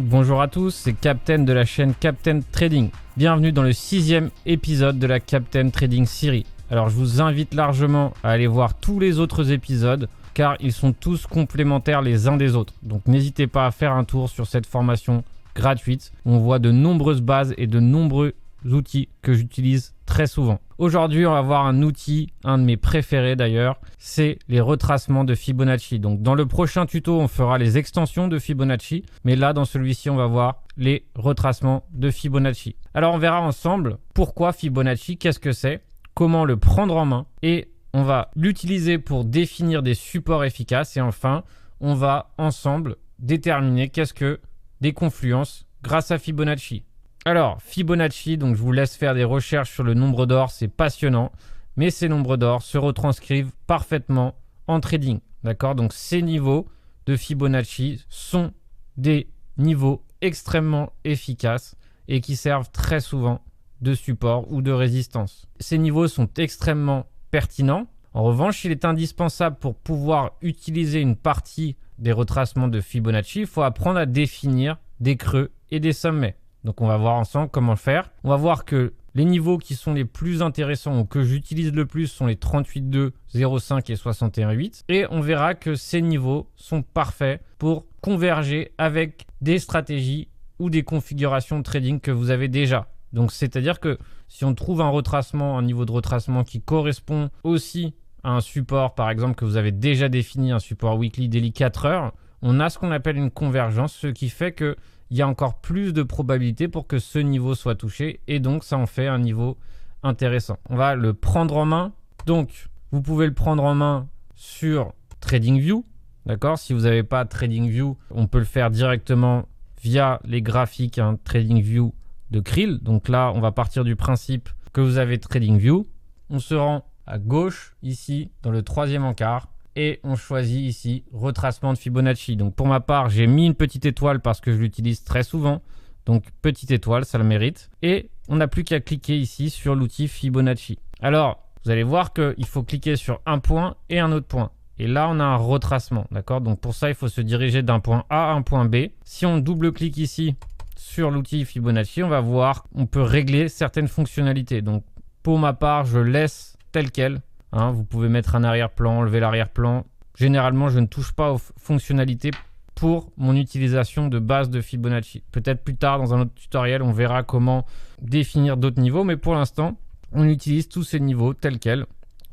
Bonjour à tous, c'est Captain de la chaîne Captain Trading. Bienvenue dans le 6e épisode de la Captain Trading Series. Alors je vous invite largement à aller voir tous les autres épisodes car ils sont tous complémentaires les uns des autres. Donc n'hésitez pas à faire un tour sur cette formation gratuite. On voit de nombreuses bases et de nombreux outils que j'utilise très souvent. Aujourd'hui, on va voir un outil, un de mes préférés d'ailleurs, c'est les retracements de Fibonacci. Donc dans le prochain tuto, on fera les extensions de Fibonacci, mais là dans celui-ci, on va voir les retracements de Fibonacci. Alors on verra ensemble pourquoi Fibonacci, qu'est-ce que c'est, comment le prendre en main et on va l'utiliser pour définir des supports efficaces et enfin, on va ensemble déterminer qu'est-ce que des confluences grâce à Fibonacci. Alors, Fibonacci, donc je vous laisse faire des recherches sur le nombre d'or, c'est passionnant, mais ces nombres d'or se retranscrivent parfaitement en trading, d'accord? Donc ces niveaux de Fibonacci sont des niveaux extrêmement efficaces et qui servent très souvent de support ou de résistance. Ces niveaux sont extrêmement pertinents. En revanche, il est indispensable pour pouvoir utiliser une partie des retracements de Fibonacci, il faut apprendre à définir des creux et des sommets. Donc on va voir ensemble comment le faire. On va voir que les niveaux qui sont les plus intéressants ou que j'utilise le plus sont les 38,2, 0,5 et 61,8. Et on verra que ces niveaux sont parfaits pour converger avec des stratégies ou des configurations de trading que vous avez déjà. Donc c'est-à-dire que si on trouve un retracement, un niveau de retracement qui correspond aussi à un support, par exemple, que vous avez déjà défini, un support weekly, daily 4 heures, on a ce qu'on appelle une convergence, ce qui fait que il y a encore plus de probabilités pour que ce niveau soit touché et donc ça en fait un niveau intéressant. On va le prendre en main. Donc, vous pouvez le prendre en main sur TradingView. D'accord? Si vous n'avez pas TradingView, on peut le faire directement via les graphiques TradingView de Krill. Donc là, on va partir du principe que vous avez TradingView. On se rend à gauche ici dans le 3e encart. Et on choisit ici retracement de Fibonacci. Donc pour ma part, j'ai mis une petite étoile parce que je l'utilise très souvent. Donc petite étoile, ça le mérite. Et on n'a plus qu'à cliquer ici sur l'outil Fibonacci. Alors, vous allez voir qu'il faut cliquer sur un point et un autre point. Et là, on a un retracement. D'accord? Donc pour ça, il faut se diriger d'un point A à un point B. Si on double-clique ici sur l'outil Fibonacci, on va voir qu'on peut régler certaines fonctionnalités. Donc pour ma part, je laisse tel quel. Vous pouvez mettre un arrière-plan, enlever l'arrière-plan. Généralement, je ne touche pas aux fonctionnalités pour mon utilisation de base de Fibonacci. Peut-être plus tard, dans un autre tutoriel, on verra comment définir d'autres niveaux. Mais pour l'instant, on utilise tous ces niveaux tels quels.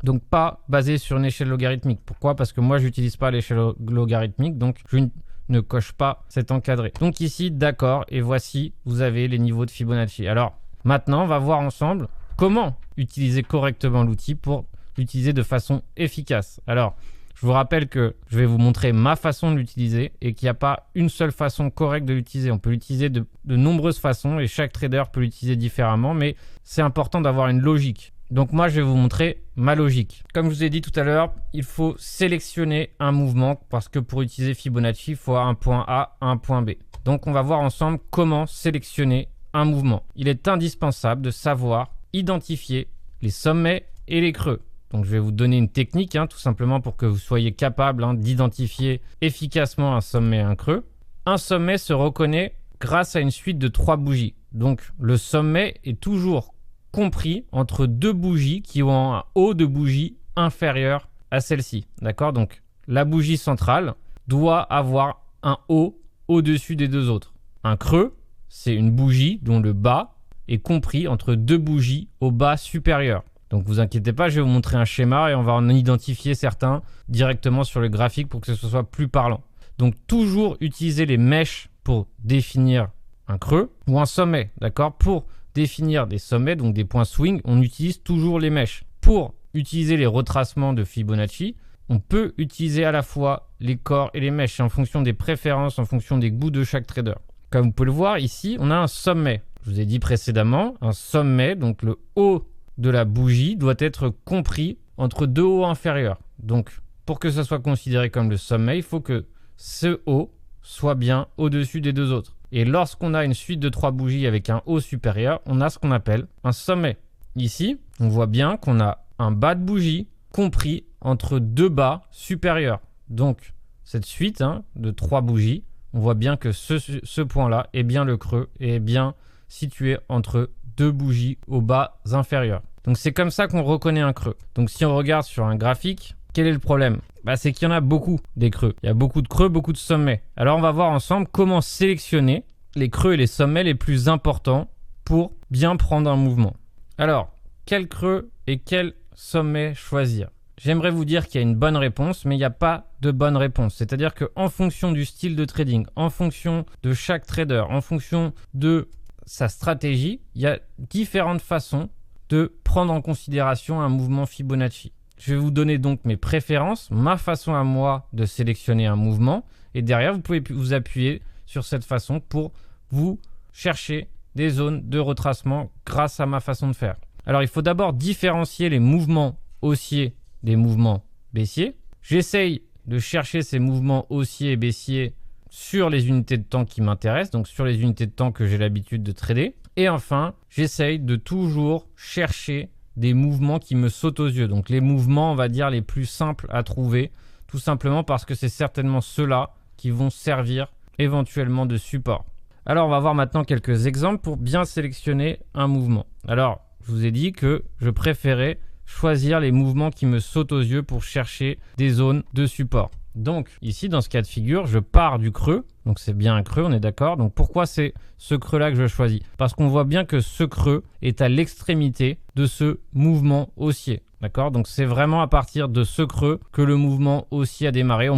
Donc, pas basé sur une échelle logarithmique. Pourquoi? Parce que moi, je n'utilise pas l'échelle logarithmique. Donc, je ne coche pas cet encadré. Donc ici, d'accord. Et voici, vous avez les niveaux de Fibonacci. Alors, maintenant, on va voir ensemble comment utiliser correctement l'outil pour l'utiliser de façon efficace. Alors, je vous rappelle que je vais vous montrer ma façon de l'utiliser et qu'il n'y a pas une seule façon correcte de l'utiliser. On peut l'utiliser de nombreuses façons et chaque trader peut l'utiliser différemment, mais c'est important d'avoir une logique. Donc moi, je vais vous montrer ma logique. Comme je vous ai dit tout à l'heure, il faut sélectionner un mouvement parce que pour utiliser Fibonacci, il faut un point A, un point B. Donc on va voir ensemble comment sélectionner un mouvement. Il est indispensable de savoir identifier les sommets et les creux. Donc, je vais vous donner une technique, tout simplement pour que vous soyez capable d'identifier efficacement un sommet et un creux. Un sommet se reconnaît grâce à une suite de 3 bougies. Donc, le sommet est toujours compris entre 2 bougies qui ont un haut de bougie inférieur à celle-ci. D'accord? Donc, la bougie centrale doit avoir un haut au-dessus des 2 autres. Un creux, c'est une bougie dont le bas est compris entre 2 bougies au bas supérieur. Donc, vous inquiétez pas, je vais vous montrer un schéma et on va en identifier certains directement sur le graphique pour que ce soit plus parlant. Donc, toujours utiliser les mèches pour définir un creux ou un sommet, d'accord? Pour définir des sommets, donc des points swing, on utilise toujours les mèches. Pour utiliser les retracements de Fibonacci, on peut utiliser à la fois les corps et les mèches en fonction des préférences, en fonction des goûts de chaque trader. Comme vous pouvez le voir, ici, on a un sommet. Je vous ai dit précédemment, un sommet, donc le haut de la bougie doit être compris entre 2 hauts inférieurs. Donc, pour que ça soit considéré comme le sommet, il faut que ce haut soit bien au-dessus des 2 autres. Et lorsqu'on a une suite de 3 bougies avec un haut supérieur, on a ce qu'on appelle un sommet. Ici, on voit bien qu'on a un bas de bougie compris entre 2 bas supérieurs. Donc, cette suite de 3 bougies on voit bien que ce point-là est bien le creux et est bien situé entre deux bougies au bas inférieur. Donc c'est comme ça qu'on reconnaît un creux. Donc si on regarde sur un graphique, quel est le problème? C'est qu'il y en a beaucoup des creux. Il y a beaucoup de creux, beaucoup de sommets. Alors on va voir ensemble comment sélectionner les creux et les sommets les plus importants pour bien prendre un mouvement. Alors, quel creux et quel sommet choisir? J'aimerais vous dire qu'il y a une bonne réponse, mais il n'y a pas de bonne réponse. C'est-à-dire qu'en fonction du style de trading, en fonction de chaque trader, en fonction de sa stratégie, il y a différentes façons de prendre en considération un mouvement Fibonacci. Je vais vous donner donc mes préférences, ma façon à moi de sélectionner un mouvement. Et derrière, vous pouvez vous appuyer sur cette façon pour vous chercher des zones de retracement grâce à ma façon de faire. Alors, il faut d'abord différencier les mouvements haussiers des mouvements baissiers. J'essaye de chercher ces mouvements haussiers et baissiers sur les unités de temps qui m'intéressent, donc sur les unités de temps que j'ai l'habitude de trader. Et enfin, j'essaye de toujours chercher des mouvements qui me sautent aux yeux. Donc les mouvements, on va dire, les plus simples à trouver, tout simplement parce que c'est certainement ceux-là qui vont servir éventuellement de support. Alors, on va voir maintenant quelques exemples pour bien sélectionner un mouvement. Alors, je vous ai dit que je préférais choisir les mouvements qui me sautent aux yeux pour chercher des zones de support. Donc, ici, dans ce cas de figure, je pars du creux. Donc, c'est bien un creux, on est d'accord. Donc, pourquoi c'est ce creux-là que je choisis? Parce qu'on voit bien que ce creux est à l'extrémité de ce mouvement haussier. D'accord? Donc, c'est vraiment à partir de ce creux que le mouvement haussier a démarré.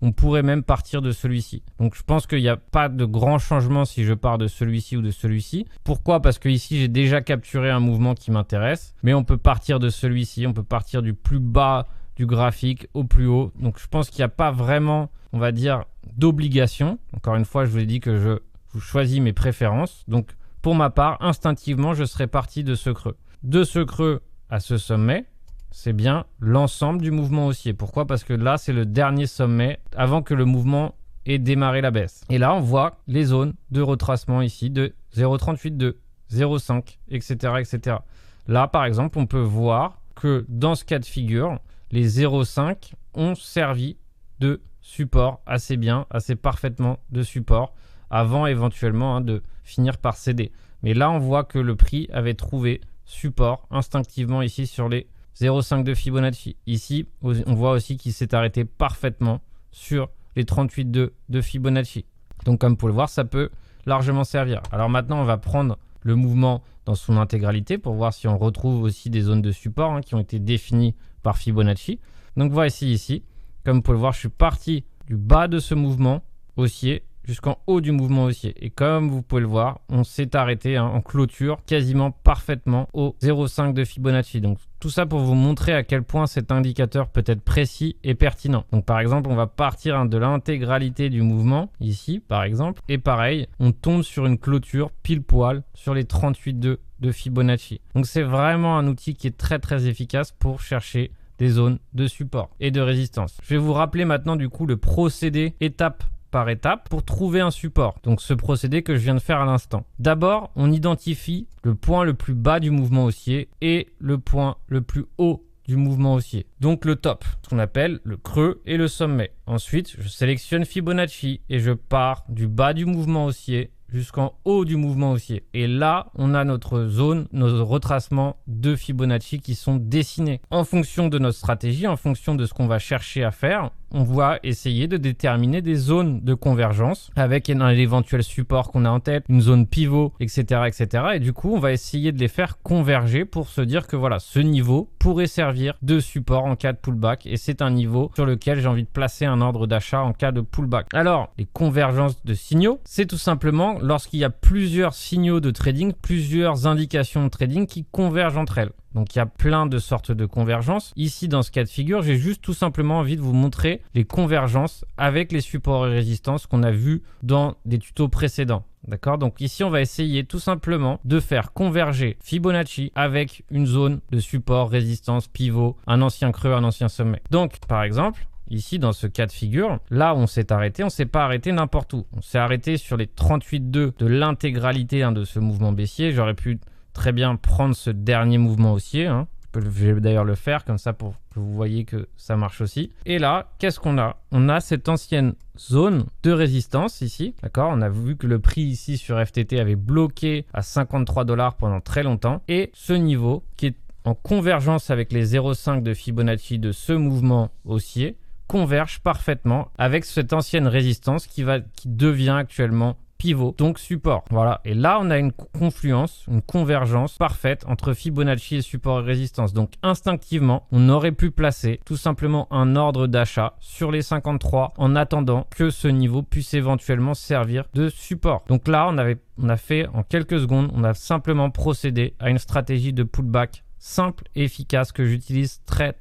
On pourrait même partir de celui-ci. Donc, je pense qu'il n'y a pas de grand changement si je pars de celui-ci ou de celui-ci. Pourquoi? Parce que ici, j'ai déjà capturé un mouvement qui m'intéresse. Mais on peut partir de celui-ci. On peut partir du plus bas du graphique au plus haut. Donc, je pense qu'il n'y a pas vraiment, on va dire, d'obligation. Encore une fois, je vous ai dit que je choisis mes préférences. Donc, pour ma part, instinctivement, je serais parti de ce creux. De ce creux à ce sommet, c'est bien l'ensemble du mouvement haussier. Pourquoi? Parce que là, c'est le dernier sommet avant que le mouvement ait démarré la baisse. Et là, on voit les zones de retracement ici de 0,38,2, 0,5, etc., etc. Là, par exemple, on peut voir que dans ce cas de figure, les 0,5 ont servi de support assez bien, assez parfaitement de support avant éventuellement de finir par céder. Mais là, on voit que le prix avait trouvé support instinctivement ici sur les 0,5 de Fibonacci. Ici, on voit aussi qu'il s'est arrêté parfaitement sur les 38,2 de Fibonacci. Donc, comme vous pouvez le voir, ça peut largement servir. Alors maintenant, on va prendre le mouvement dans son intégralité pour voir si on retrouve aussi des zones de support qui ont été définies par Fibonacci. Donc, voici ici. Comme vous pouvez le voir, je suis parti du bas de ce mouvement haussier jusqu'en haut du mouvement haussier. Et comme vous pouvez le voir, on s'est arrêté en clôture quasiment parfaitement au 0,5 de Fibonacci. Donc tout ça pour vous montrer à quel point cet indicateur peut être précis et pertinent. Donc par exemple, on va partir de l'intégralité du mouvement, ici par exemple. Et pareil, on tombe sur une clôture pile poil sur les 38,2 de Fibonacci. Donc c'est vraiment un outil qui est très très efficace pour chercher des zones de support et de résistance. Je vais vous rappeler maintenant du coup le procédé étape par étape pour trouver un support. Donc ce procédé que je viens de faire à l'instant. D'abord, on identifie le point le plus bas du mouvement haussier et le point le plus haut du mouvement haussier. Donc le top, ce qu'on appelle le creux et le sommet. Ensuite, je sélectionne Fibonacci et je pars du bas du mouvement haussier jusqu'en haut du mouvement haussier. Et là, on a notre zone, nos retracements de Fibonacci qui sont dessinés. En fonction de notre stratégie, en fonction de ce qu'on va chercher à faire, on va essayer de déterminer des zones de convergence avec un éventuel support qu'on a en tête, une zone pivot, etc., etc. Et du coup, on va essayer de les faire converger pour se dire que voilà, ce niveau pourrait servir de support en cas de pullback et c'est un niveau sur lequel j'ai envie de placer un ordre d'achat en cas de pullback. Alors, les convergences de signaux, c'est tout simplement lorsqu'il y a plusieurs signaux de trading, plusieurs indications de trading qui convergent entre elles. Donc, il y a plein de sortes de convergences. Ici, dans ce cas de figure, j'ai juste tout simplement envie de vous montrer les convergences avec les supports et résistances qu'on a vus dans des tutos précédents. D'accord? Donc ici, on va essayer tout simplement de faire converger Fibonacci avec une zone de support, résistance, pivot, un ancien creux, un ancien sommet. Donc, par exemple, ici, dans ce cas de figure, là où on s'est arrêté, on ne s'est pas arrêté n'importe où. On s'est arrêté sur les 38,2 de l'intégralité de ce mouvement baissier. J'aurais pu très bien prendre ce dernier mouvement haussier. Je vais d'ailleurs le faire comme ça pour que vous voyez que ça marche aussi. Et là, qu'est-ce qu'on a? On a cette ancienne zone de résistance ici, d'accord? On a vu que le prix ici sur FTT avait bloqué à 53 $ pendant très longtemps. Et ce niveau qui est en convergence avec les 0,5 de Fibonacci de ce mouvement haussier converge parfaitement avec cette ancienne résistance qui devient actuellement pivot, donc support. Voilà, et là on a une confluence, une convergence parfaite entre Fibonacci et support et résistance. Donc instinctivement, on aurait pu placer tout simplement un ordre d'achat sur les 53 en attendant que ce niveau puisse éventuellement servir de support. Donc là, on a fait en quelques secondes, on a simplement procédé à une stratégie de pullback simple et efficace que j'utilise très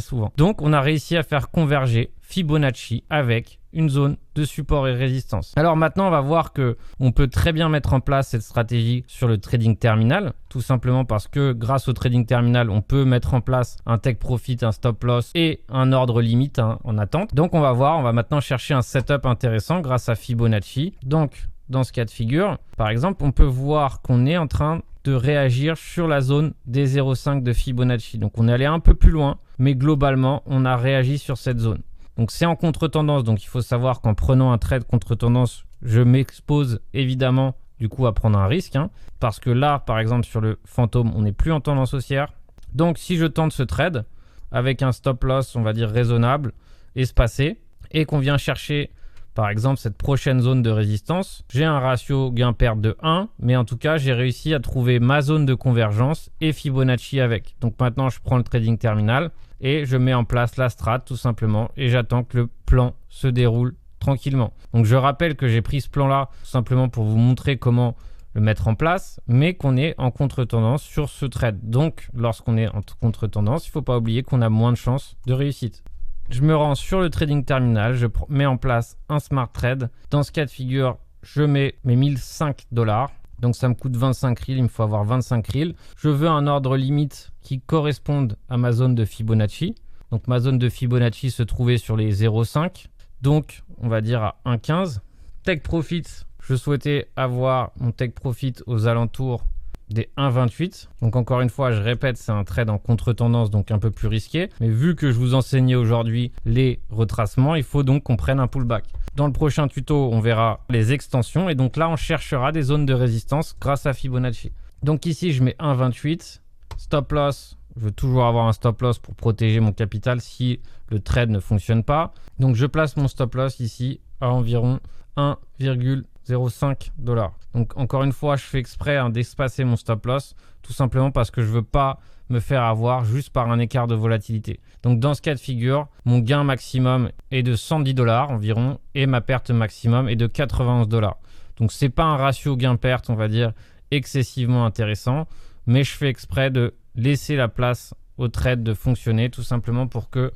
souvent. Donc on a réussi à faire converger Fibonacci avec une zone de support et résistance. Alors maintenant, on va voir que on peut très bien mettre en place cette stratégie sur le trading terminal, tout simplement parce que grâce au trading terminal, on peut mettre en place un take profit, un stop loss et un ordre limite en attente. Donc on va voir, on va maintenant chercher un setup intéressant grâce à Fibonacci. Donc dans ce cas de figure, par exemple, on peut voir qu'on est en train de réagir sur la zone des 0,5 de Fibonacci. Donc on est allé un peu plus loin, mais globalement, on a réagi sur cette zone. Donc c'est en contre-tendance, donc il faut savoir qu'en prenant un trade contre-tendance, je m'expose évidemment du coup à prendre un risque, parce que là, par exemple, sur le fantôme, on n'est plus en tendance haussière. Donc si je tente ce trade avec un stop loss, on va dire raisonnable, espacé, et qu'on vient chercher par exemple cette prochaine zone de résistance, j'ai un ratio gain-perte de 1, mais en tout cas j'ai réussi à trouver ma zone de convergence et Fibonacci avec. Donc maintenant je prends le trading terminal et je mets en place la strat tout simplement et j'attends que le plan se déroule tranquillement. Donc je rappelle que j'ai pris ce plan là tout simplement pour vous montrer comment le mettre en place, mais qu'on est en contre-tendance sur ce trade. Donc lorsqu'on est en contre-tendance, il ne faut pas oublier qu'on a moins de chances de réussite. Je me rends sur le trading terminal, je mets en place un smart trade. Dans ce cas de figure, je mets mes 1005 $. Donc ça me coûte 25 RIL, il me faut avoir 25 RIL. Je veux un ordre limite qui corresponde à ma zone de Fibonacci. Donc ma zone de Fibonacci se trouvait sur les 0,5. Donc on va dire à 1,15. Take profit, je souhaitais avoir mon take profit aux alentours des 1,28. Donc encore une fois, je répète, c'est un trade en contre-tendance, donc un peu plus risqué. Mais vu que je vous enseignais aujourd'hui les retracements, il faut donc qu'on prenne un pullback. Dans le prochain tuto, on verra les extensions. Et donc là, on cherchera des zones de résistance grâce à Fibonacci. Donc ici, je mets 1,28. Stop loss, je veux toujours avoir un stop loss pour protéger mon capital si le trade ne fonctionne pas. Donc je place mon stop loss ici à environ 1,05 $. Donc encore une fois, je fais exprès d'espacer mon stop loss, tout simplement parce que je ne veux pas me faire avoir juste par un écart de volatilité. Donc dans ce cas de figure, mon gain maximum est de 110 $ environ et ma perte maximum est de 91 $. Donc c'est pas un ratio gain-perte, on va dire, excessivement intéressant, mais je fais exprès de laisser la place au trade de fonctionner, tout simplement pour que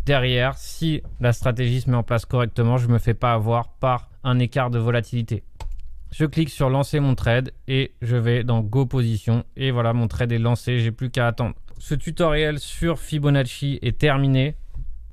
derrière, si la stratégie se met en place correctement, je ne me fais pas avoir par un écart de volatilité. Je clique sur lancer mon trade et je vais dans Go position et voilà, mon trade est lancé, j'ai plus qu'à attendre. Ce tutoriel sur Fibonacci est terminé.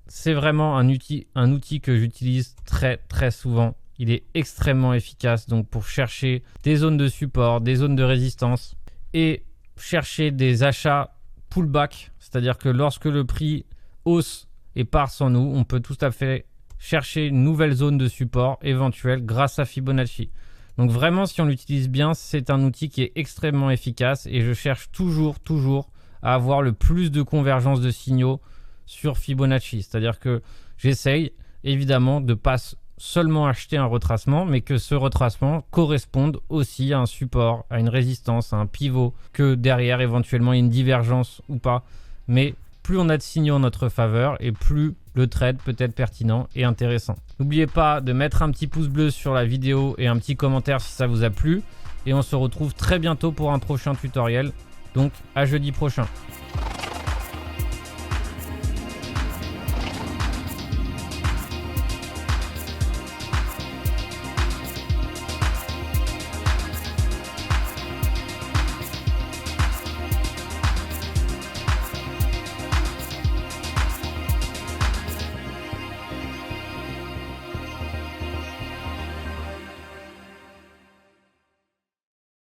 C'est vraiment un outil que j'utilise très souvent. Il est extrêmement efficace donc pour chercher des zones de support, des zones de résistance et chercher des achats pullback, c'est-à-dire que lorsque le prix hausse et part sans nous, on peut tout à fait chercher une nouvelle zone de support éventuelle grâce à Fibonacci. Donc vraiment, si on l'utilise bien, c'est un outil qui est extrêmement efficace et je cherche toujours à avoir le plus de convergence de signaux sur Fibonacci. C'est-à-dire que j'essaye évidemment de pas seulement acheter un retracement, mais que ce retracement corresponde aussi à un support, à une résistance, à un pivot, que derrière éventuellement il y a une divergence ou pas. Mais plus on a de signaux en notre faveur et plus le trade peut être pertinent et intéressant. N'oubliez pas de mettre un petit pouce bleu sur la vidéo et un petit commentaire si ça vous a plu. Et on se retrouve très bientôt pour un prochain tutoriel. Donc à jeudi prochain.